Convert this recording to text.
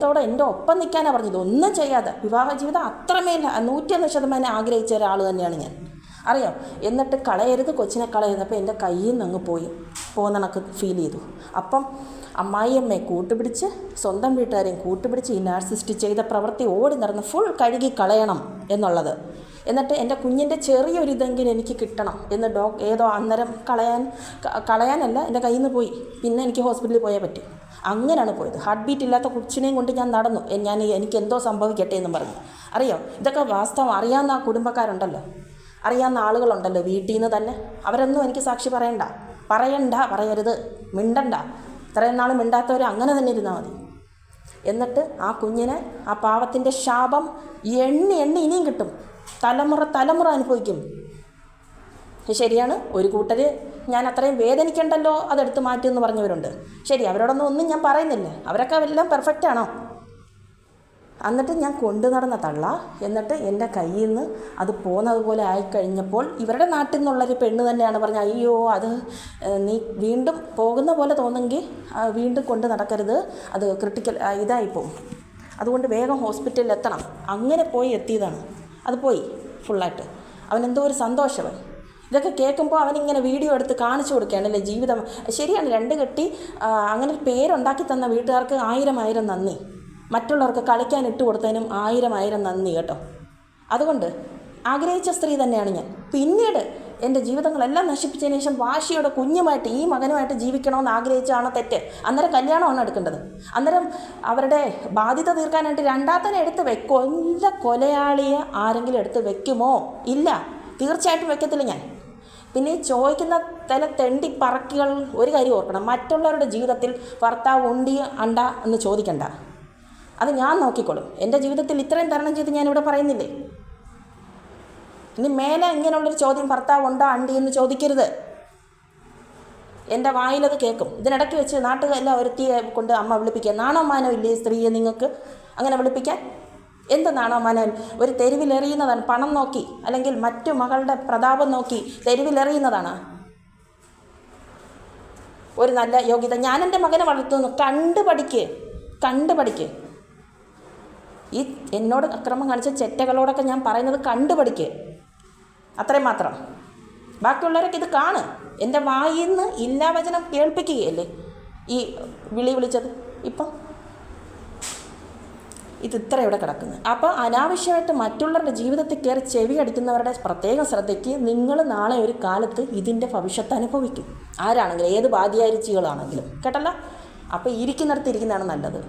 ത്തോടെ എൻ്റെ ഒപ്പം നിൽക്കാനാണ് പറഞ്ഞത്. ഒന്നും ചെയ്യാതെ വിവാഹ ജീവിതം അത്രമേൽ 101% ആഗ്രഹിച്ച ഒരാൾ തന്നെയാണ് ഞാൻ, അറിയാം. എന്നിട്ട് കളയരുത്, കൊച്ചിനെ കളയരുത്. അപ്പോൾ എൻ്റെ കയ്യിൽ നിന്ന് അങ്ങ് പോകുന്നണക്ക് ഫീൽ ചെയ്തു. അപ്പം അമ്മായിയമ്മയെ കൂട്ടുപിടിച്ച്, സ്വന്തം വീട്ടുകാരെയും കൂട്ടുപിടിച്ച് ഈ നാർസിസ്റ്റ് ചെയ്ത പ്രവൃത്തി ഓടി നടന്ന് ഫുൾ കഴുകി കളയണം എന്നുള്ളത്. എന്നിട്ട് എൻ്റെ കുഞ്ഞിൻ്റെ ചെറിയൊരിതെങ്കിലും എനിക്ക് കിട്ടണം എന്ന് ഏതോ അന്നേരം കളയാനല്ല, എൻ്റെ കയ്യിൽ നിന്ന് പോയി. പിന്നെ എനിക്ക് ഹോസ്പിറ്റലിൽ പോയേ പറ്റി. അങ്ങനെയാണ് പോയത്. ഹാർട്ട് ബീറ്റ് ഇല്ലാത്ത കൊച്ചിനെയും കൊണ്ട് ഞാൻ നടന്നു. എനിക്ക് എന്തോ സംഭവിക്കട്ടെ എന്നും പറഞ്ഞു. അറിയോ, ഇതൊക്കെ വാസ്തവം അറിയാവുന്ന ആ കുടുംബക്കാരുണ്ടല്ലോ, അറിയാവുന്ന ആളുകളുണ്ടല്ലോ വീട്ടിൽ നിന്ന് തന്നെ. അവരൊന്നും എനിക്ക് സാക്ഷി പറയരുത്, മിണ്ടണ്ട. ഇത്രയും നാൾ മിണ്ടാത്തവർ അങ്ങനെ തന്നെ ഇരുന്നാൽ മതി. എന്നിട്ട് ആ കുഞ്ഞിനെ, ആ പാവത്തിൻ്റെ ശാപം എണ്ണി ഇനിയും കിട്ടും, തലമുറ അനുഭവിക്കും. ശരിയാണ്, ഒരു കൂട്ടർ ഞാൻ അത്രയും വേദനിക്കണ്ടല്ലോ അതെടുത്ത് മാറ്റുമെന്ന് പറഞ്ഞവരുണ്ട്. ശരി, ഒന്നും ഞാൻ പറയുന്നില്ല, അവരൊക്കെ എല്ലാം പെർഫെക്റ്റാണോ? എന്നിട്ട് ഞാൻ കൊണ്ടു നടന്ന തള്ള, എന്നിട്ട് എൻ്റെ കയ്യിൽ നിന്ന് അത് പോകുന്നതുപോലെ ആയിക്കഴിഞ്ഞപ്പോൾ ഇവരുടെ നാട്ടിൽ നിന്നുള്ളൊരു പെണ്ണ് തന്നെയാണ് പറഞ്ഞത്, അയ്യോ അത് നീ വീണ്ടും പോകുന്ന പോലെ തോന്നുമെങ്കിൽ വീണ്ടും കൊണ്ട് നടക്കരുത്, അത് ക്രിട്ടിക്കൽ ഇതായിപ്പോവും, അതുകൊണ്ട് വേഗം ഹോസ്പിറ്റലിൽ എത്തണം. അങ്ങനെ പോയി എത്തിയതാണ്. അത് പോയി ഫുള്ളായിട്ട്. അവനെന്തോ ഒരു സന്തോഷമായി. ഇതൊക്കെ കേൾക്കുമ്പോൾ അവനിങ്ങനെ വീഡിയോ എടുത്ത് കാണിച്ചു കൊടുക്കുകയാണല്ലേ ജീവിതം. ശരിയാണ്, 2 കെട്ടി അങ്ങനെ ഒരു പേരുണ്ടാക്കി തന്ന വീട്ടുകാർക്ക് 1000 നന്ദി. മറ്റുള്ളവർക്ക് കളിക്കാൻ ഇട്ട് കൊടുത്തതിനും 1000 നന്ദി കേട്ടോ. അതുകൊണ്ട് ആഗ്രഹിച്ച സ്ത്രീ തന്നെയാണ് ഞാൻ. പിന്നീട് എൻ്റെ ജീവിതങ്ങളെല്ലാം നശിപ്പിച്ചതിന് ശേഷം വാശിയോടെ കുഞ്ഞുമായിട്ട്, ഈ മകനുമായിട്ട് ജീവിക്കണമെന്ന് ആഗ്രഹിച്ചാണ് തെറ്റ്. അന്നേരം കല്യാണമാണ് എടുക്കേണ്ടത്. അന്നേരം അവരുടെ ബാധ്യത തീർക്കാനായിട്ട് രണ്ടാമത്തെ എടുത്ത് കൊലയാളിയെ ആരെങ്കിലും എടുത്ത് വെക്കുമോ? ഇല്ല, തീർച്ചയായിട്ടും വെക്കത്തില്ല ഞാൻ. പിന്നെ ഈ ചോദിക്കുന്ന തെണ്ടി പറക്കികൾ ഒരു കാര്യം ഓർക്കണം, മറ്റുള്ളവരുടെ ജീവിതത്തിൽ ഭർത്താവ് ഉണ്ടി അണ്ട എന്ന് ചോദിക്കണ്ട, അത് ഞാൻ നോക്കിക്കോളും. എൻ്റെ ജീവിതത്തിൽ ഇത്രയും തരണം ചെയ്ത് ഞാനിവിടെ പറയുന്നില്ലേ. ഇനി മേലെ ഇങ്ങനെയുള്ളൊരു ചോദ്യം ഭർത്താവ് ഉണ്ടോ അണ്ടി എന്ന് ചോദിക്കരുത്. എൻ്റെ വായിലത് കേൾക്കും. ഇതിനിടയ്ക്ക് വെച്ച് നാട്ടുകാരെല്ലാം ഒരുത്തിയെ കൊണ്ട് അമ്മ വിളിപ്പിക്കുക. നാണോ മാനോ ഇല്ലേ സ്ത്രീയെ നിങ്ങൾക്ക് അങ്ങനെ വിളിപ്പിക്കാൻ? എന്ത് നാണോ മാനോ? ഒരു തെരുവിലെറിയുന്നതാണ്, പണം നോക്കി അല്ലെങ്കിൽ മറ്റു മകളുടെ പ്രതാപം നോക്കി തെരുവിലെറിയുന്നതാണ് ഒരു നല്ല യോഗ്യത. ഞാൻ എൻ്റെ മകനെ വളർത്തുന്നു, കണ്ടു പഠിക്ക്. ഈ എന്നോട് അക്രമം കാണിച്ച ചെറ്റകളോടൊക്കെ ഞാൻ പറയുന്നത് കണ്ടുപഠിക്ക്, അത്രയും മാത്രം. ബാക്കിയുള്ളവരൊക്കെ ഇത് കാണ്. എൻ്റെ വായിൽ നിന്ന് ഇല്ലാവചനം കേൾപ്പിക്കുകയല്ലേ ഈ വിളിച്ചത്. ഇപ്പം ഇത് ഇത്ര ഇവിടെ കിടക്കുന്നു. അപ്പോൾ അനാവശ്യമായിട്ട് മറ്റുള്ളവരുടെ ജീവിതത്തിൽ കയറി ചെവി അടിക്കുന്നവരുടെ പ്രത്യേകം ശ്രദ്ധയ്ക്ക്. നിങ്ങൾ നാളെ ഒരു കാലത്ത് ഇതിൻ്റെ ഭവിഷ്യത്ത് അനുഭവിക്കും, ആരാണെങ്കിലും, ഏത് ബാധ്യാരിച്ചികളാണെങ്കിലും കേട്ടല്ലോ. അപ്പോൾ ഇരിക്കുന്നിടത്ത് ഇരിക്കുന്നതാണ് നല്ലത്.